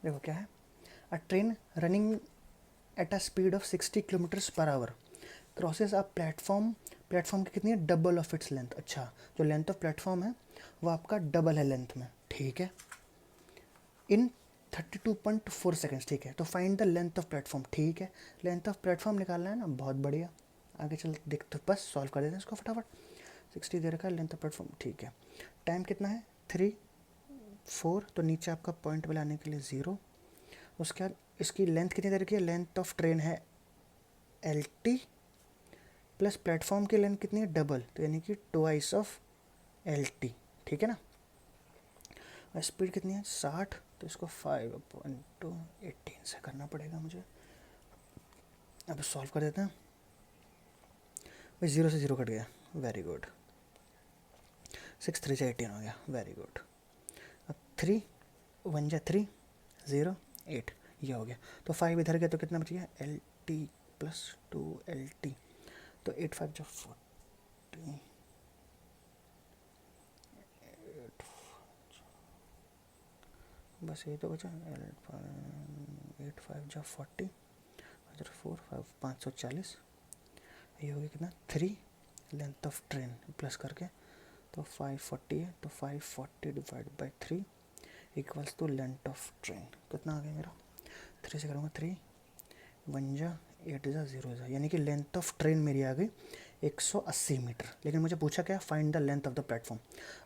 देखो क्या है, अ train running at a speed of 60 kilometres per hour crosses a platform, platform की कितनी है, डबल ऑफ इट्स लेंथ। अच्छा, जो लेंथ ऑफ प्लेटफॉर्म है वो आपका डबल है लेंथ में, ठीक है, इन 32.4 सेकेंड्स, ठीक है। तो find the length of platform, ठीक है, लेंथ ऑफ प्लेटफॉर्म निकालना है ना, बहुत बढ़िया। आगे चल देख, तो बस सॉल्व कर देते हैं इसको फटाफट। 60 दे रखा है लेंथ ऑफ प्लेटफॉर्म, ठीक है। टाइम कितना है, 3 4, तो नीचे आपका पॉइंट पे लाने के लिए 0। उसके बाद इसकी लेंथ कितनी दे रखी है, लेंथ ऑफ ट्रेन है LT प्लस प्लेटफॉर्म की लेंथ कितनी है, डबल, तो यानी कि ट्वाइस ऑफ LT, ठीक है ना। और स्पीड कितनी है, 60, तो इसको 5/18 से करना पड़ेगा मुझे। अब सॉल्व कर देते हैं भाई, 0 से 0 कट गया, वेरी गुड। 6 3 से 18 हो गया, वेरी गुड। अब 3 1 जा 3 0 8, ये हो गया। तो 5 इधर गया तो कितना बच गया, LT प्लस 2LT, तो 8 5 जो 40, बस ये तो बचा। 8 5 जो 40, 4 5 540, ये हो गया कितना, 3 लेंथ ऑफ ट्रेन प्लस करके, तो 540 है, तो 540 divide by 3 equals to length of train, कितना आ गया मेरा, 3 से करूँगा 3 1 जा 8 जा 0 जा, यानी कि लेंथ ऑफ ट्रेन मेरी आ गई 180 मीटर। लेकिन मुझे पूछा क्या, find the length of the platform.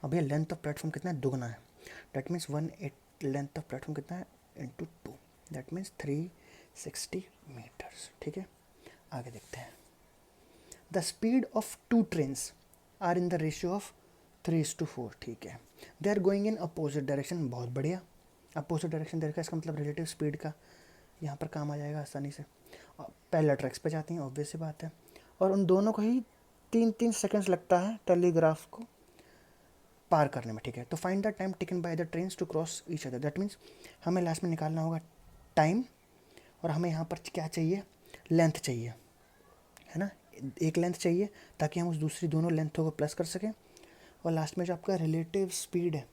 अब ये लेंथ ऑफ प्लेटफॉर्म कितना है, दुगना है, that means 180, length of platform कितना है, इंटू 2, दैट मीन्स 360 मीटर्स, ठीक है। आगे देखते हैं, the speed of 2 trains are in the ratio of 3:4, ठीक है। They are going in opposite direction, बहुत बढ़िया। अपोजिट डायरेक्शन देखा, इसका मतलब रिलेटिव स्पीड का यहाँ पर काम आ जाएगा आसानी से। पैरेलल ट्रैक्स पे जाती हैं, ऑब्वियस सी बात है, और उन दोनों को ही 3 3 सेकेंड्स लगता है टेलीग्राफ को पार करने में, ठीक है। तो find the time taken by the trains to cross each other, that means हमें लास्ट में निकालना होगा टाइम, और हमें यहाँ पर क्या चाहिए, लेंथ चाहिए, है ना, एक लेंथ चाहिए ताकि हम उस दूसरी दोनों लेंथों को प्लस कर सकें। और लास्ट में जो आपका रिलेटिव स्पीड है,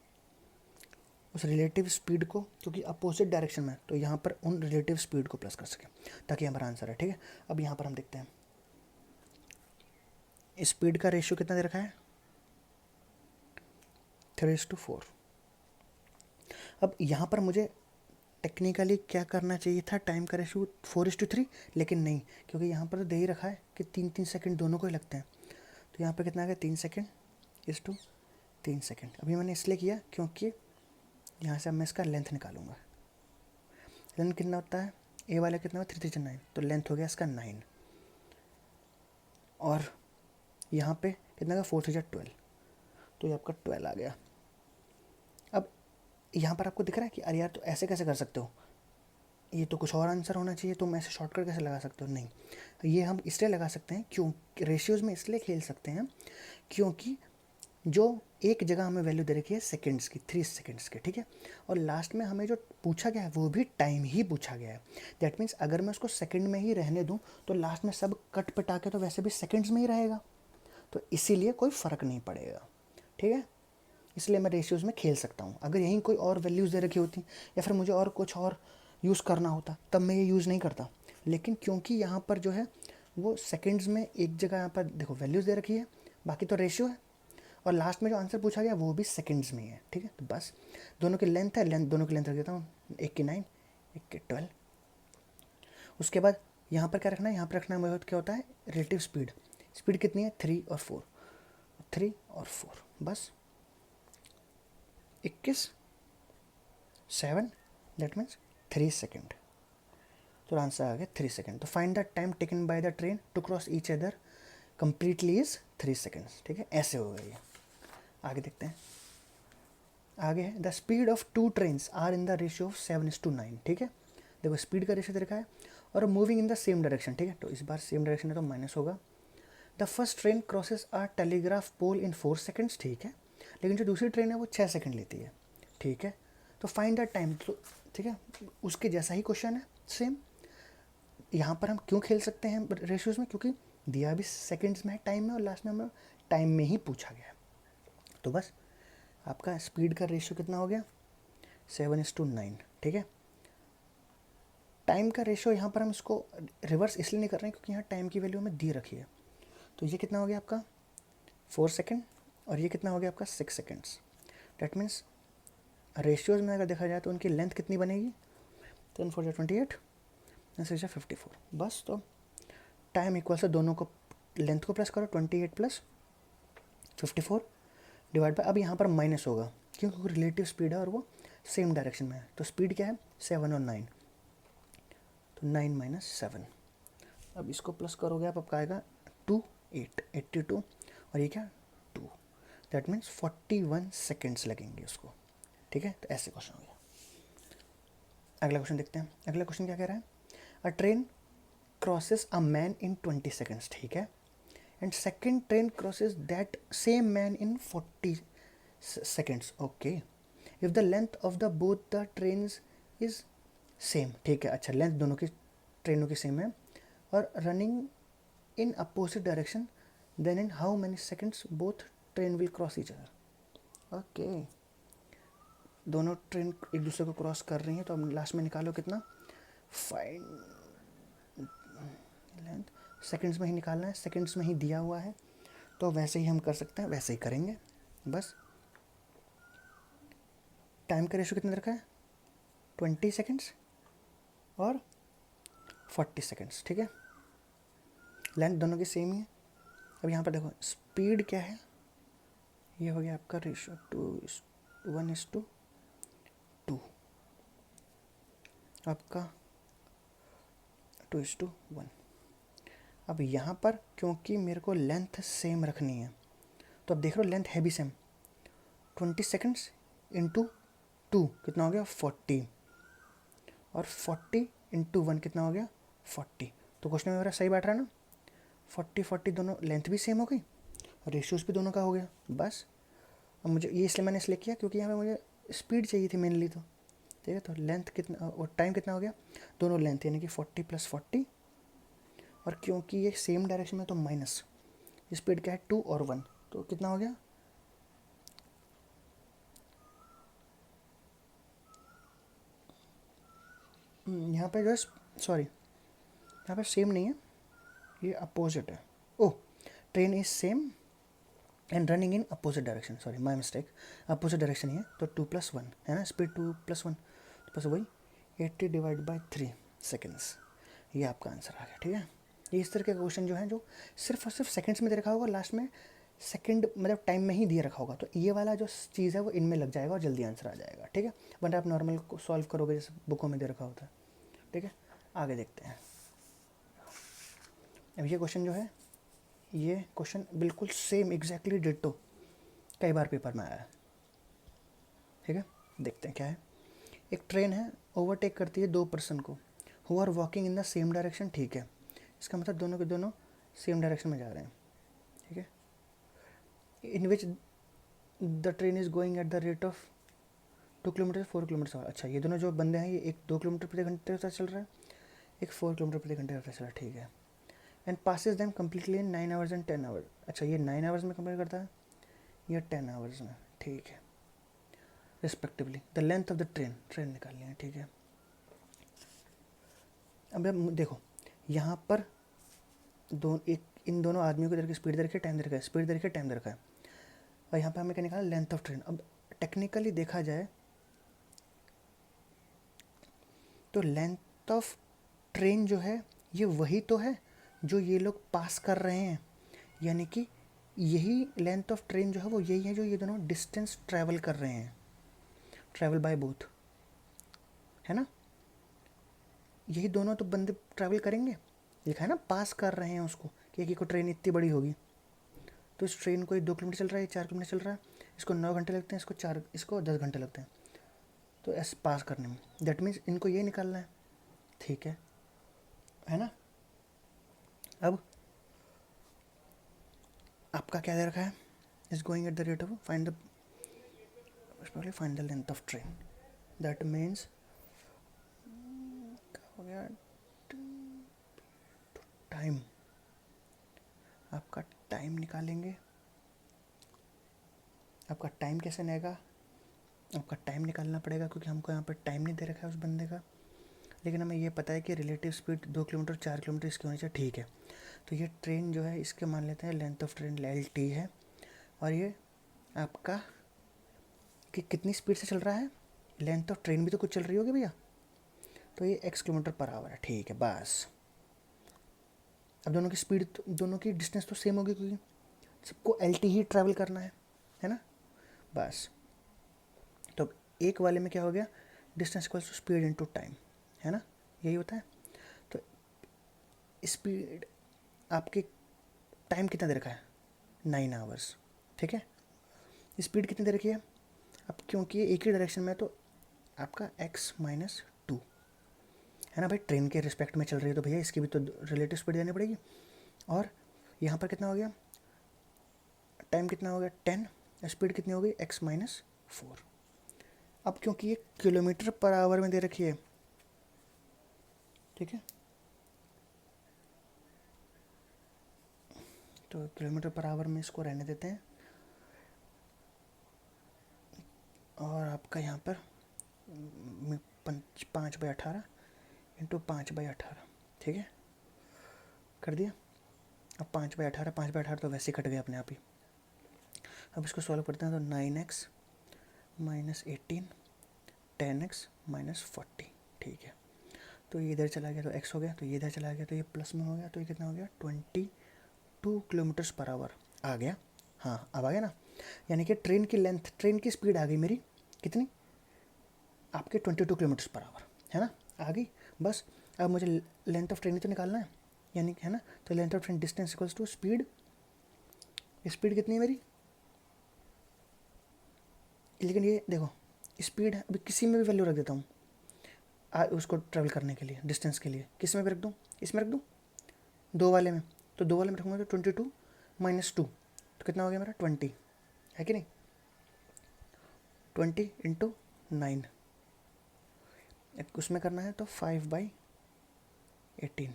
उस रिलेटिव स्पीड को, क्योंकि अपोजिट डायरेक्शन में, तो यहाँ पर उन रिलेटिव स्पीड को प्लस कर सकें, ताकि हमारा आंसर है, ठीक है। अब यहाँ पर हम देखते हैं स्पीड का रेशियो कितना दे रखा है, 3:4। अब यहाँ पर मुझे टेक्निकली क्या करना चाहिए था, टाइम का रेशियो 4:3, लेकिन नहीं, क्योंकि यहाँ पर तो दे ही रखा है कि 3 3 सेकेंड दोनों को ही लगते हैं। तो यहाँ पर कितना आ गया, 3 सेकेंड 3 सेकेंड। अभी मैंने इसलिए किया क्योंकि यहाँ से अब मैं इसका लेंथ निकालूंगा। लेंथ कितना होता है, ए वाला कितना हुआ, 3 3 9, तो लेंथ हो गया इसका 9, और यहाँ पे कितना का 4 3 12, तो ये आपका 12 आ गया। अब यहाँ पर आपको दिख रहा है कि अरे यार, तो ऐसे कैसे कर सकते हो, ये तो कुछ और आंसर होना चाहिए, तुम ऐसे शॉर्टकट कैसे लगा सकते हो, नहीं, ये हम इसलिए लगा सकते हैं, क्यों रेशियोज़ में इसलिए खेल सकते हैं क्योंकि जो एक जगह हमें वैल्यू दे रखी है सेकंड्स की, 3 सेकंड्स के, ठीक है, और लास्ट में हमें जो पूछा गया है वो भी टाइम ही पूछा गया है। दैट मीन्स अगर मैं उसको सेकंड में ही रहने दूं तो लास्ट में सब कट पटा के तो वैसे भी सेकंड्स में ही रहेगा, तो इसीलिए कोई फ़र्क नहीं पड़ेगा, ठीक है। इसलिए मैं रेशियोज़ में खेल सकता हूँ। अगर यहीं कोई और वैल्यूज़ दे रखी होती या फिर मुझे और कुछ और यूज़ करना होता तब मैं ये यूज़ नहीं करता, लेकिन क्योंकि यहाँ पर जो है वो सेकंड्स में एक जगह, यहाँ पर देखो वैल्यूज़ दे रखी है, बाकी तो रेशियो है, और लास्ट में जो आंसर पूछा गया वो भी सेकंड्स में ही है, ठीक है। तो बस दोनों की लेंथ है, लेंथ दोनों की लेंथ रख देता हूँ, एक की 9 एक की 12। उसके बाद यहाँ पर क्या रखना है, यहाँ पर रखना है क्या होता है, रिलेटिव स्पीड। स्पीड कितनी है, 3 और 4, 3 और 4, बस 21 7, दैट मीन्स 3 सेकेंड। तो आंसर आ गया 3 सेकेंड। तो find the time taken by the train to cross each other completely is 3 seconds, ठीक है, ऐसे हो गई है। आगे देखते हैं, आगे है the speed of 2 trains are in the ratio of 7:9, ठीक है। देखो स्पीड का रेशियो दे रखा है और moving in the same direction, ठीक है, तो इस बार सेम डायरेक्शन है तो माइनस होगा। The first train crosses a telegraph pole in 4 seconds, ठीक है, लेकिन जो दूसरी ट्रेन है वो 6 सेकेंड लेती है, ठीक है। तो फाइंड द टाइम, तो ठीक है, उसके जैसा ही क्वेश्चन है सेम। यहाँ पर हम क्यों खेल सकते हैं रेशियोज़ में, क्योंकि दिया भी सेकेंड्स में है, टाइम में, और लास्ट में हमें टाइम में ही पूछा गया है। तो बस आपका स्पीड का रेशियो कितना हो गया, 7:9, ठीक है। टाइम का रेशियो यहाँ पर हम इसको रिवर्स इसलिए नहीं कर रहे हैं क्योंकि यहाँ टाइम की वैल्यू हमें दी रखी है। तो ये कितना हो गया आपका 4 सेकेंड और ये कितना हो गया आपका 6 सेकेंड्स। डैट मीन्स रेशियोज में अगर देखा जाए तो उनकी लेंथ कितनी बनेगी, 10 4 28 6 54। बस तो टाइम इक्वल से दोनों को लेंथ को प्लस करो, 28 प्लस 54 डिवाइड बाय, अब यहाँ पर माइनस होगा क्योंकि रिलेटिव स्पीड है और वो सेम डायरेक्शन में है। तो स्पीड क्या है 7 और 9, तो 9 माइनस 7। अब इसको प्लस करोगे आप, आपका आएगा 2 8 82 और ये क्या 2, दैट मीन्स 41 सेकेंड्स लगेंगे उसको। ठीक है, तो ऐसे क्वेश्चन हो गया। अगला क्वेश्चन देखते हैं। अगला क्वेश्चन क्या कह रहा है, अ train crosses a man in 20 seconds, ठीक है, and second train crosses that same man in 40 seconds, okay, if the length of the both the trains is same, ठीक है, अच्छा लेंथ दोनों की ट्रेनों की सेम है और running in opposite direction, then in how many seconds both train will cross each other. Okay, दोनों ट्रेन एक दूसरे को क्रॉस कर रही हैं, तो अब लास्ट में निकालो कितना, फाइंड लेंथ, सेकंड्स में ही निकालना है, सेकंड्स में ही दिया हुआ है, तो वैसे ही हम कर सकते हैं, वैसे ही करेंगे। बस टाइम का रेशो कितना रखा है 20 सेकंड्स और 40 सेकंड्स, ठीक है, लेंथ दोनों की सेम ही है। अब यहाँ पर देखो स्पीड क्या है, ये हो गया आपका रेशो 1:2, आपका 2:1। अब यहाँ पर क्योंकि मेरे को लेंथ सेम रखनी है, तो अब देख रहे हो लेंथ है भी सेम, 20 सेकंड्स इंटू 2 कितना हो गया 40 और 40 इंटू 1 कितना हो गया 40। तो क्वेश्चन में मेरा सही बैठ रहा है ना, 40 40 दोनों लेंथ भी सेम हो गई और रेशियोज भी दोनों का हो गया। बस अब मुझे ये इसलिए मैंने इसलिए किया क्योंकि यहाँ पे मुझे स्पीड चाहिए थी मेनली, तो ठीक है, तो लेंथ कितना और टाइम कितना हो गया, दोनों लेंथ यानी कि 40 + 40, और क्योंकि ये सेम डायरेक्शन में तो माइनस, स्पीड क्या है 2 और 1, तो कितना हो गया यहाँ पे जो है, सॉरी यहाँ पे सेम नहीं है, ये अपोजिट है। Oh, train is same and running in opposite direction, sorry my mistake, opposite direction ही है, तो 2 + 1 है ना, स्पीड 2 + 1, तो बस वही 80 / 3 सेकेंड्स, ये आपका आंसर आ गया। ठीक है, ये इस तरह के क्वेश्चन जो है जो सिर्फ और सिर्फ सेकंड्स में दे रखा होगा, लास्ट में सेकंड मतलब टाइम में ही दिए रखा होगा, तो ये वाला जो चीज़ है वो इनमें लग जाएगा और जल्दी आंसर आ जाएगा। ठीक है, वरना आप नॉर्मल को सॉल्व करोगे जैसे बुकों में दे रखा होता है। ठीक है, आगे देखते हैं। अब ये क्वेश्चन जो है, ये क्वेश्चन बिल्कुल सेम एग्जैक्टली डिट्टो कई बार पेपर में आया है। ठीक है, देखते हैं क्या है। एक ट्रेन है, ओवरटेक करती है 2 पर्सन को, who are walking in the same direction, ठीक है, इसका मतलब दोनों के दोनों सेम डायरेक्शन में जा रहे हैं। ठीक है, in which the train is going at the rate of 2 kilometre 4 kilometre. अच्छा, ये दोनों जो बंदे हैं, ये एक 2 किलोमीटर प्रति घंटे से चल रहा है, एक 4 किलोमीटर प्रति घंटे से चल रहा है। ठीक है, and passes them completely in 9 hours and 10 hours. अच्छा, ये 9 आवर्स में कंप्लीट करता है, ये 10 आवर्स में। ठीक है, respectively the length of the train निकालनी है। ठीक है, अब देखो यहाँ पर इन दोनों आदमियों को दे रखी स्पीड दे रखी है, टाइम दे रखा है, स्पीड दे रखी है, टाइम दे रखा है, और यहाँ पे हमें क्या निकाला लेंथ ऑफ ट्रेन। अब टेक्निकली देखा जाए तो लेंथ ऑफ ट्रेन जो है ये वही तो है जो ये लोग पास कर रहे हैं, यानी कि यही लेंथ ऑफ ट्रेन जो है वो यही है जो ये दोनों डिस्टेंस ट्रैवल कर रहे हैं, ट्रैवल बाय बोथ, है ना, यही दोनों तो बंदे ट्रैवल करेंगे। लिखा है ना पास कर रहे हैं उसको, कि को ट्रेन इतनी बड़ी होगी, तो इस ट्रेन को 2 किलोमीटर चल रहा है, 4 किलोमीटर चल रहा है, इसको 9 घंटे लगते हैं, इसको 10 घंटे लगते हैं, तो ऐसे पास करने में, दैट मीन्स इनको ये निकालना है। ठीक है ना। अब आपका क्या दे रखा है, is going at the rate of find the length of train, that means क्या हो गया टाइम, आपका टाइम निकालेंगे। आपका टाइम कैसे आएगा, आपका टाइम निकालना पड़ेगा क्योंकि हमको यहाँ पर टाइम नहीं दे रखा है उस बंदे का, लेकिन हमें ये पता है कि रिलेटिव स्पीड 2 किलोमीटर 4 किलोमीटर इसकी होनी चाहिए, ठीक है। तो ये ट्रेन जो है इसके मान लेते हैं लेंथ ऑफ ट्रेन LT है, और ये आपका कि कितनी स्पीड से चल रहा है, लेंथ ऑफ ट्रेन भी तो कुछ चल रही होगी भैया, तो ये x किलोमीटर पर आवर है, ठीक है। बस अब दोनों की स्पीड, दोनों की डिस्टेंस तो सेम होगी क्योंकि सबको LT ही ट्रैवल करना है ना। बस तो एक वाले में क्या हो गया, distance equals to speed into time, है ना, यही होता है। तो स्पीड आपके टाइम कितना दे रखा है, 9 आवर्स, ठीक है। स्पीड कितनी दे रखी है, अब क्योंकि ये एक ही डायरेक्शन में है तो आपका x-2 है ना भाई, ट्रेन के रिस्पेक्ट में चल रही है तो भैया इसकी भी तो रिलेटिव स्पीड देनी पड़ेगी। और यहाँ पर कितना हो गया, टाइम कितना हो गया 10, स्पीड कितनी हो गई x-4। अब क्योंकि ये किलोमीटर पर आवर में दे रखी है, ठीक है, तो किलोमीटर पर आवर में इसको रहने देते हैं। और आपका यहाँ पर 5/18 इंटू 5/18, ठीक है, कर दिया। अब 5/18 तो वैसे कट गया अपने आप ही। अब इसको सॉल्व करते हैं तो 9x - 18 10x - 40, ठीक है। तो ये इधर चला गया तो x हो गया, तो ये इधर चला गया तो ये प्लस में हो गया, तो ये कितना हो गया 22 किलोमीटर्स पर आवर आ गया। हाँ अब आ गया ना, यानी कि ट्रेन की लेंथ, ट्रेन की स्पीड आ गई मेरी कितनी, आपके 22 किलोमीटर्स पर आवर, है ना, आ गई। बस अब मुझे लेंथ ऑफ ट्रेन ही तो निकालना है, यानी है ना, तो length of train distance equals to speed, speed कितनी है मेरी, लेकिन ये देखो स्पीड है, अभी किसी में भी वैल्यू रख देता हूँ उसको ट्रैवल करने के लिए, डिस्टेंस के लिए, किस में भी रख दूँ, इसमें रख दूँ, दो वाले में, तो दो वाले में रखूँगा तो 22 - 2 तो कितना हो गया मेरा 20, है कि नहीं, 20 इंटू 9, उसमें करना है तो 5/18,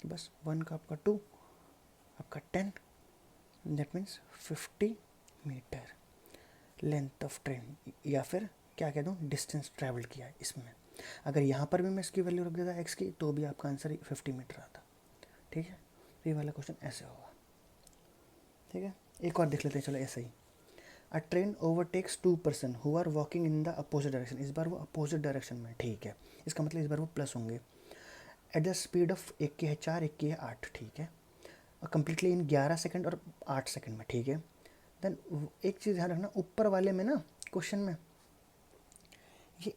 बस 1 का आपका 2, आपका 10, that means 50 metre length of train, या फिर क्या कह दूँ डिस्टेंस ट्रैवल किया है इसमें। अगर यहाँ पर भी मैं इसकी वैल्यू रख देता x की तो भी आपका आंसर 50 मीटर आता, ठीक है। ये वाला क्वेश्चन ऐसे होगा, ठीक है। एक और देख लेते हैं, चलो ऐसा ही। A train overtakes 2 person who are walking in the opposite direction, इस बार वो अपोजिट डायरेक्शन में, ठीक है, इसका मतलब इस बार वो प्लस होंगे। एट द स्पीड ऑफ, एक की है 4 एक की है 8, ठीक है, और कम्प्लीटली इन 11 सेकेंड और 8 सेकेंड में, ठीक है। देन एक चीज़ ध्यान रखना, ऊपर वाले में ना क्वेश्चन में ये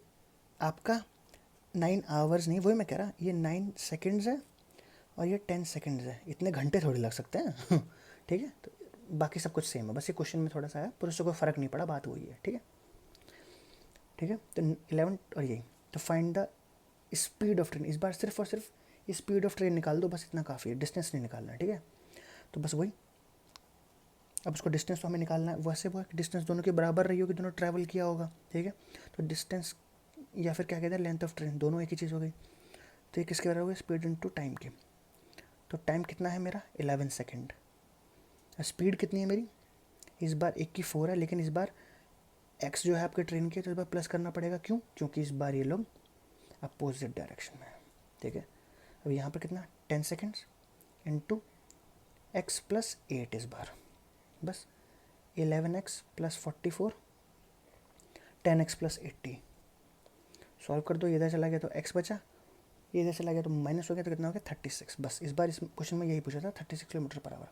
आपका 9 आवर्स नहीं, वही मैं कह रहा, ये 9 सेकेंड्स है और ये 10 सेकेंड्स है, इतने घंटे थोड़ी लग सकते हैं ठीक है। तो बाकी सब कुछ सेम है, बस ये क्वेश्चन में थोड़ा सा है, पर उससे कोई फ़र्क नहीं पड़ा, बात वही है, ठीक है, ठीक है। तो 11 और यही, तो find the speed of train, इस बार सिर्फ और सिर्फ स्पीड ऑफ ट्रेन निकाल दो, बस इतना काफ़ी है, डिस्टेंस नहीं निकालना है, ठीक है। तो बस वही, अब उसको डिस्टेंस तो हमें निकालना है, वैसे वो डिस्टेंस दोनों के बराबर रही होगी, दोनों ट्रैवल किया होगा, ठीक है। तो डिस्टेंस या फिर क्या कहते हैं लेंथ ऑफ ट्रेन, दोनों एक ही चीज़ हो गई। तो ये किसके बराबर होगी, स्पीड इनटू टाइम के। तो टाइम कितना है मेरा 11 सेकेंड, स्पीड कितनी है मेरी, इस बार 1 की 4 है, लेकिन इस बार x जो है आपके ट्रेन के, तो इस बार प्लस करना पड़ेगा, क्यों, क्योंकि इस बार ये लोग अपोजिट डायरेक्शन में है, ठीक है। अब यहाँ पर कितना 10 सेकेंड्स इंटू x + 8 इस बार, बस 11x + 44 10x + 80, सॉल्व कर दो, ये इधर चला गया तो x बचा, ये इधर चला गया तो माइनस हो गया, तो कितना हो गया 36। बस इस बार इस क्वेश्चन में यही पूछा था 36 किलोमीटर पर आवर।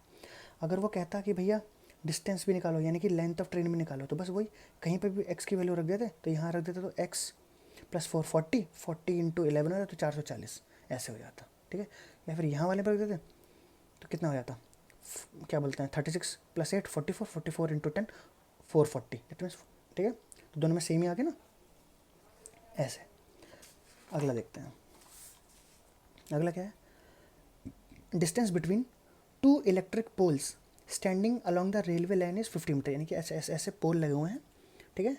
अगर वो कहता कि भैया डिस्टेंस भी निकालो, यानी कि लेंथ ऑफ ट्रेन भी निकालो, तो बस वही कहीं पर भी x की वैल्यू रख देते, तो यहाँ रख देते तो x + 4 40 इंटू 11 हो जाता तो 440 ऐसे हो जाता, ठीक है। या फिर यहाँ वाले पर रख देते तो कितना हो जाता, क्या बोलते हैं 36 + 8 44 44 इंटू 10 440, दैट मीन्स, ठीक है। तो दोनों में सेम ही आ गया ना, ऐसे। अगला देखते हैं, अगला क्या है, distance between 2 electric poles standing along the railway line is 50 metre, यानी कि ऐसे ऐसे ऐसे पोल लगे हुए हैं, ठीक है।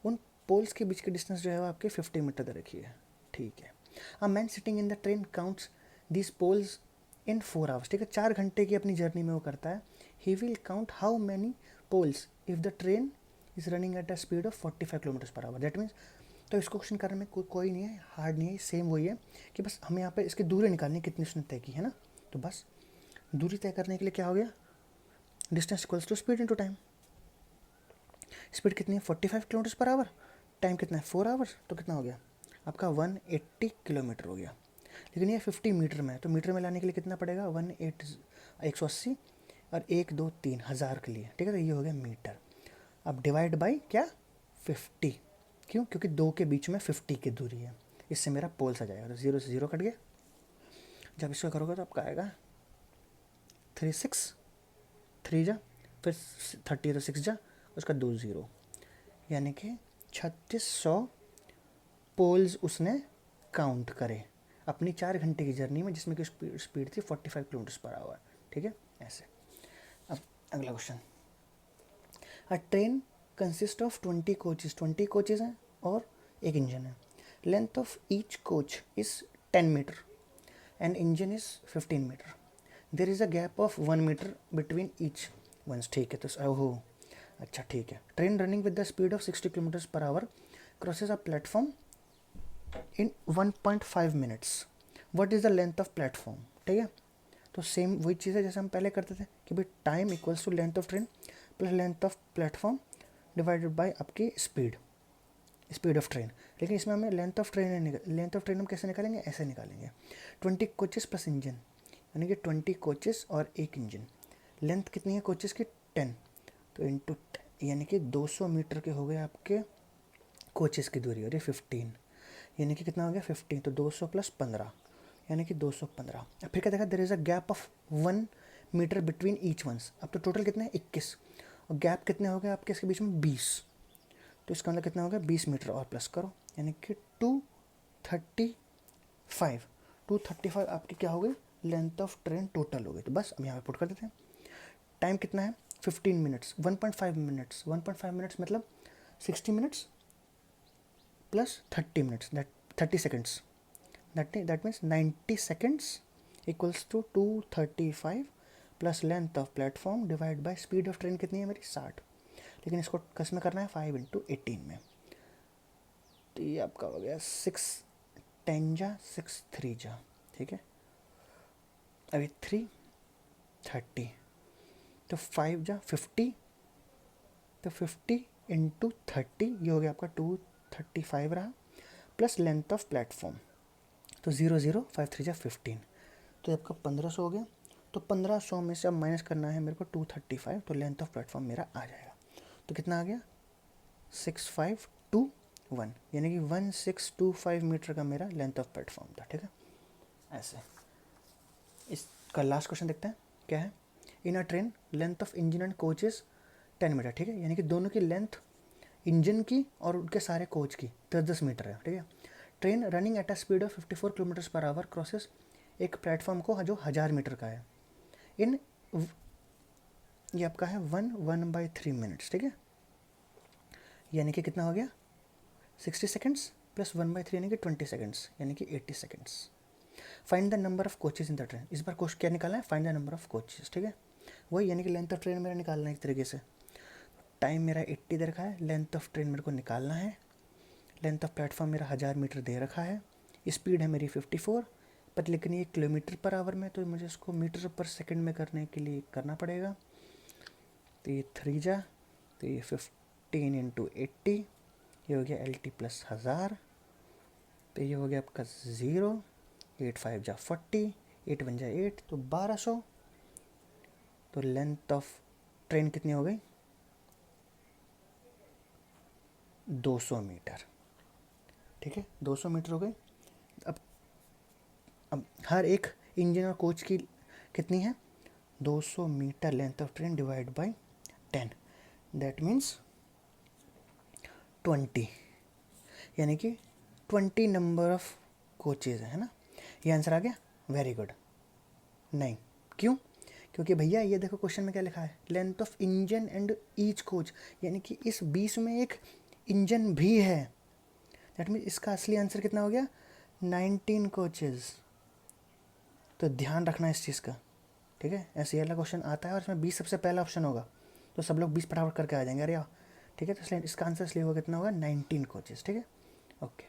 उन पोल्स के बीच की डिस्टेंस जो है वो आपके 50 मीटर दे रखी है, ठीक है। A man sitting in the train counts this poles in 4 hours, ठीक है, 4 घंटे की अपनी जर्नी में वो करता है। He will count how many poles if the train is running at a speed of 45 kilometre per hour, that means तो इसको क्वेश्चन करने में कोई नहीं है, हार्ड नहीं है, सेम वही है कि बस हमें यहाँ पे इसकी दूरी निकालनी है कितनी उसने तय की है ना। तो बस दूरी तय करने के लिए क्या हो गया, distance equals to speed into time. Speed कितनी है 45 किलोमीटर पर आवर, टाइम कितना है 4 आवर्स, तो कितना हो गया आपका 180 किलोमीटर हो गया। लेकिन ये 50 मीटर में है, तो मीटर में लाने के लिए कितना पड़ेगा 180 और 1 2 3 हज़ार के लिए, ठीक है। तो ये हो गया मीटर। अब डिवाइड बाई क्या 50, क्यों, क्योंकि दो के बीच में 50 की दूरी है, इससे मेरा पोल्स आ जाएगा। तो 0 से 0 कट गया। जब इसको करोगे तो आपका आएगा 3 6 3 जा, फिर 30 तो 6 जा, उसका 2 0, यानी कि 3600 पोल्स उसने काउंट करे अपनी 4 घंटे की जर्नी में, जिसमें कि स्पीड थी 45 किलोमीटर पर आवर, ठीक है ऐसे। अब अगला question, a train consist of 20 coaches, 20 coaches हैं और एक इंजन है। Length of each coach is 10 metre and engine is 15 metre. There is a gap of 1 metre between each ones, ठीक है। तो ओहो अच्छा ठीक है। Train running with the speed of 60 kilometre per hour crosses a platform in 1.5 minutes, what is the length of platform, ठीक है। तो सेम वही चीज़ है जैसे हम पहले करते थे कि भाई time equals to length of train plus length of platform divided by आपकी स्पीड ऑफ ट्रेन। लेकिन इसमें हमें लेंथ ऑफ ट्रेन हम कैसे निकालेंगे, ऐसे निकालेंगे 20 कोचेस प्लस इंजन, यानी कि 20 कोचेस और एक इंजन। लेंथ कितनी है कोचेस की 10, तो इंटू यानी कि 200 मीटर के हो गए आपके कोचेस की दूरी, और ये 15, यानी कि कितना हो गया 15, तो 200 प्लस 15 यानी कि 215। अब फिर क्या देखा, there is a gap of 1 metre between each ones. अब तो टोटल कितने हैं 21, और गैप कितने हो गए आपके इसके बीच में 20, तो इसका मतलब कितना हो गया 20 मीटर और प्लस करो, यानी कि 235 आपकी क्या हो गई लेंथ ऑफ ट्रेन टोटल हो गई। तो बस अब यहाँ पे पुट कर देते हैं। टाइम कितना है 15 मिनट्स, 1.5 मिनट्स, 1.5 मिनट्स मतलब 60 minutes plus 30 minutes, that 30 seconds, that means 90 seconds equals to 235 plus length of platform divide by speed of train कितनी है मेरी 60, लेकिन इसको किस में करना है 5 इंटू 18 में। तो ये आपका हो गया 6 10 जा 6 3 जा, ठीक है। अभी 3 30, तो 5 जा 50, तो 50 इंटू 30 ये हो गया आपका 235 रहा, प्लस लेंथ ऑफ प्लेटफॉर्म, तो 0 0 5 3 जा 15, तो आपका 1500 हो गया। तो 1500 में से अब माइनस करना है मेरे को 235, तो लेंथ ऑफ प्लेटफॉर्म मेरा आ जाएगा। तो कितना आ गया 6521, यानी कि 1625 मीटर का मेरा लेंथ ऑफ प्लेटफॉर्म था, ठीक है ऐसे। इसका लास्ट क्वेश्चन देखते हैं क्या है। In a train length of engine and coach is 10 metre, ठीक है, यानी कि दोनों की लेंथ इंजन की और उनके सारे कोच की 10-10 मीटर है, ठीक है। Train running at a speed of 54 kilometre per our crosses एक प्लेटफॉर्म को जो 1000 मीटर का है इन ये आपका है 1/3 मिनट्स, ठीक है, यानी कि कितना हो गया 60 सेकेंड्स प्लस 1/3 यानी कि 20 सेकेंड्स, यानी कि 80 seconds. Find the number of coaches in the train, इस बार क्वेश्चन क्या निकालना है find the number of coaches, ठीक है वही, यानी कि लेंथ ऑफ ट्रेन मेरा निकालना है एक तरीके से। टाइम मेरा 80 दे रखा है, लेंथ ऑफ ट्रेन मेरे को निकालना है, लेंथ ऑफ प्लेटफॉर्म मेरा 1000 मीटर दे रखा है, स्पीड है मेरी 54, पर लेकिन ये किलोमीटर पर आवर में, तो मुझे इसको मीटर पर सेकंड में करने के लिए करना पड़ेगा। तो ये 3 जा, तो ये 15 इंटू 80, ये हो गया LT प्लस 1000, तो ये हो गया आपका 0, 8 5 जा 40, 8 1 जा 8, तो 1200। तो लेंथ ऑफ ट्रेन कितनी हो गई 200 मीटर, ठीक है 200 मीटर हो गई। अब हर एक इंजन और कोच की कितनी है 200 metre length of train divide by 10, that means 20, यानी कि 20 नंबर ऑफ कोचेज है ना, ये आंसर आ गया। Very good. नहीं क्यों, क्योंकि भैया ये देखो क्वेश्चन में क्या लिखा है length of engine and each coach, यानी कि इस 20 में एक इंजन भी है, दैट मीन्स इसका असली आंसर कितना हो गया 19 कोचेज। तो ध्यान रखना इस चीज़ का, ठीक है ऐसे वाला क्वेश्चन आता है और इसमें 20 सबसे पहला ऑप्शन होगा, तो सब लोग 20 फटाफट करके आ जाएंगे अरे यार, ठीक है। तो इसलिए इसका आंसर इसलिए होगा कितना होगा 19 कोचेस, ठीक है ओके।